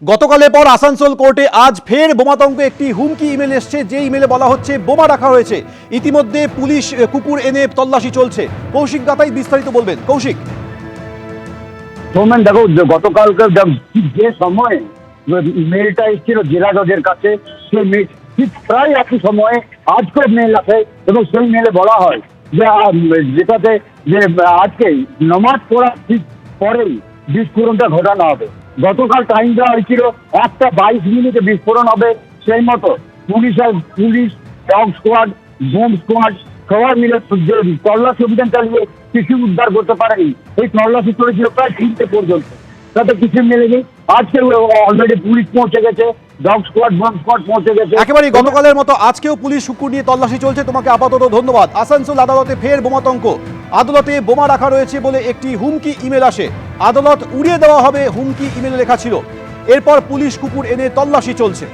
গতকালের পর আসানসোল কোর্টে আজ ফের বোমাতঙ্কে একটি হুমকি ইমেল এসছে, যে ইমেলে বলা হচ্ছে বোমা রাখা হয়েছে। ইতিমধ্যে পুলিশ কুকুর এনে তল্লাশি চলছে। কৌশিক দাতাই বিস্তারিত বলবেন। কৌশিক, সোমেন, দেখো, গতকালকে যে সময় মেলটা এসেছিল জেলা জজের কাছে, সেই মেল ঠিক প্রায় একই সময়ে আজকেও মেল আছে এবং সেই মেলে বলা হয় যে যেটাতে যে আজকে নমাজ পড়ার ঠিক পরেই বিস্ফোরণটা ঘটানো হবে। গতকাল টাইম দেওয়া হয়েছিল 1:22 বিস্ফোরণ হবে। সেই মতো police dog squad, bomb squad সবাই মিলে তল্লাশি অভিযান চালিয়ে কিছু উদ্ধার করতে পারেনি। এই তল্লাশি চলেছিল প্রায় 3টে পর্যন্ত, তাতে কিছু মেলেনি। আজকে অলরেডি পুলিশ পৌঁছে গেছে, ডগ স্কোয়াড, বোম স্কোয়াড পৌঁছে গেছে। একেবারে গতকালের মতো আজকেও পুলিশ কুকুর নিয়ে তল্লাশি চলছে। তোমাকে আপাতত ধন্যবাদ। আসানসোল আদালতে ফের বোমাতঙ্ক। আদালতে বোমা রাখা রয়েছে বলে একটি হুমকি ইমেল আসে। আদালত উড়িয়ে দেওয়া হবে হুমকি ইমেলে লেখা ছিল। এরপর পুলিশ কুকুর এনে তল্লাশি চলছে।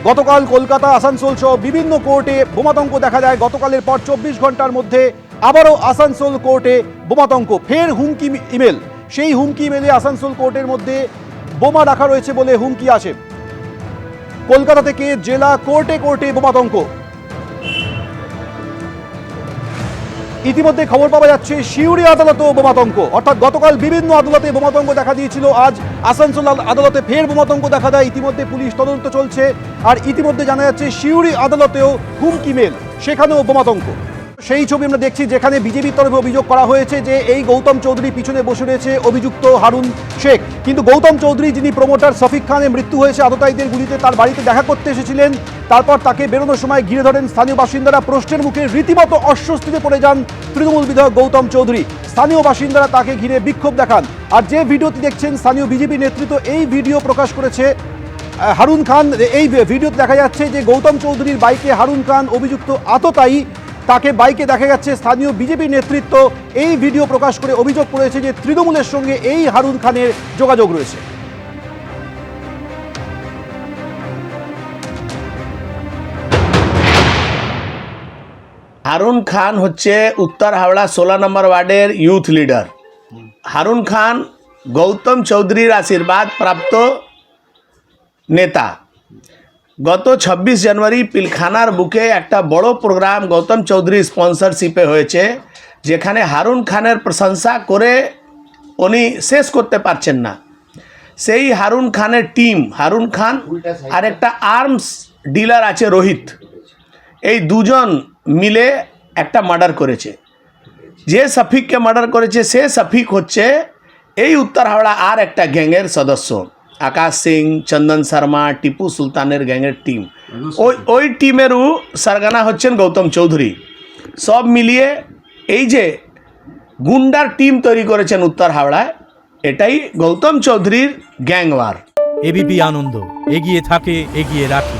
গতকাল কলকাতা, আসানসোল সহ বিভিন্ন কোর্টে বোমাতঙ্ক দেখা যায়। গতকালের পর 24 ঘন্টার মধ্যে আবারও আসানসোল কোর্টে বোমাতঙ্ক। ফের হুমকি ইমেল। সেই হুমকি ইমেলে আসানসোল কোর্টের মধ্যে বোমা রাখা রয়েছে বলে হুমকি আসে। কলকাতা থেকে জেলা কোর্টে কোর্টে বোমাতঙ্ক। ইতিমধ্যে খবর পাওয়া যাচ্ছে সিউড়ি আদালতেও বোমাতঙ্ক। অর্থাৎ গতকাল বিভিন্ন আদালতে বোমাতঙ্ক দেখা দিয়েছিল, আজ আসানসোল আদালতে ফের বোমাতঙ্ক দেখা দেয়। ইতিমধ্যে পুলিশ তদন্ত চলছে। আর ইতিমধ্যে জানা যাচ্ছে সিউড়ি আদালতেও হুমকি মেল, সেখানেও বোমাতঙ্ক। সেই ছবি আমরা দেখছি, যেখানে বিজেপির তরফে অভিযোগ করা হয়েছে যে এই গৌতম চৌধুরী পিছনে বসে রয়েছে অভিযুক্ত হারুন শেখ। কিন্তু গৌতম চৌধুরী, যিনি প্রমোটার শফিক খানের মৃত্যু হয়েছে আততায়ীদের গুলিতে, তার বাড়িতে দেখা করতে এসেছিলেন। তারপর তাকে বেরোনোর সময় ঘিরে ধরেন স্থানীয় বাসিন্দারা। প্রশ্নের মুখে রীতিমতো অস্বস্তিতে পড়ে যান তৃণমূল বিধায়ক গৌতম চৌধুরী। স্থানীয় বাসিন্দারা তাকে ঘিরে বিক্ষোভ দেখান। আর যে ভিডিওটি দেখছেন, স্থানীয় বিজেপি নেতৃত্ব এই ভিডিও প্রকাশ করেছে। হারুন খান, এই ভিডিওতে দেখা যাচ্ছে যে গৌতম চৌধুরীর বাইকে হারুন খান অভিযুক্ত আততায়ী, তাকে বাইকে দেখা যাচ্ছে। স্থানীয় বিজেপি নেতৃত্ব এই ভিডিও প্রকাশ করে অভিযোগ করেছে যে তৃণমূলের সঙ্গে এই হারুন খানের যোগাযোগ রয়েছে। হারুন খান হচ্ছে উত্তর হাওড়া 16 নম্বর ওয়ার্ডের ইউথ লিডার। হারুন খান গৌতম চৌধুরীর আশীর্বাদ প্রাপ্ত নেতা। গত 26 জানুয়ারি পিলখানার বুকে একটা বড় প্রোগ্রাম গৌতম চৌধুরী স্পন্সরশিপে হয়েছে, যেখানে হারুন খানের প্রশংসা করে উনি শেষ করতে পারছেন না। সেই হারুন খানের টিম, হারুন খান আর একটা আর্মস ডিলার আছে রোহিত, এই দুজন মিলে একটা মার্ডার করেছে। যে শফিককে মার্ডার করেছে সে শফিক হচ্ছে এই উত্তর হাওড়া আর একটা গ্যাংয়ের সদস্য, আকাশ সিং, চন্দন শর্মা, টিপু সুলতানের গ্যাংয়ের টিম। ওই টিমেরও সরগনা হচ্ছেন গৌতম চৌধুরী। সব মিলিয়ে এই যে গুন্ডার টিম তৈরি করেছেন উত্তর হাওড়ায়, এটাই গৌতম চৌধুরীর গ্যাংওয়ার। এবিপি আনন্দ, এগিয়ে থাকে, এগিয়ে রাখে।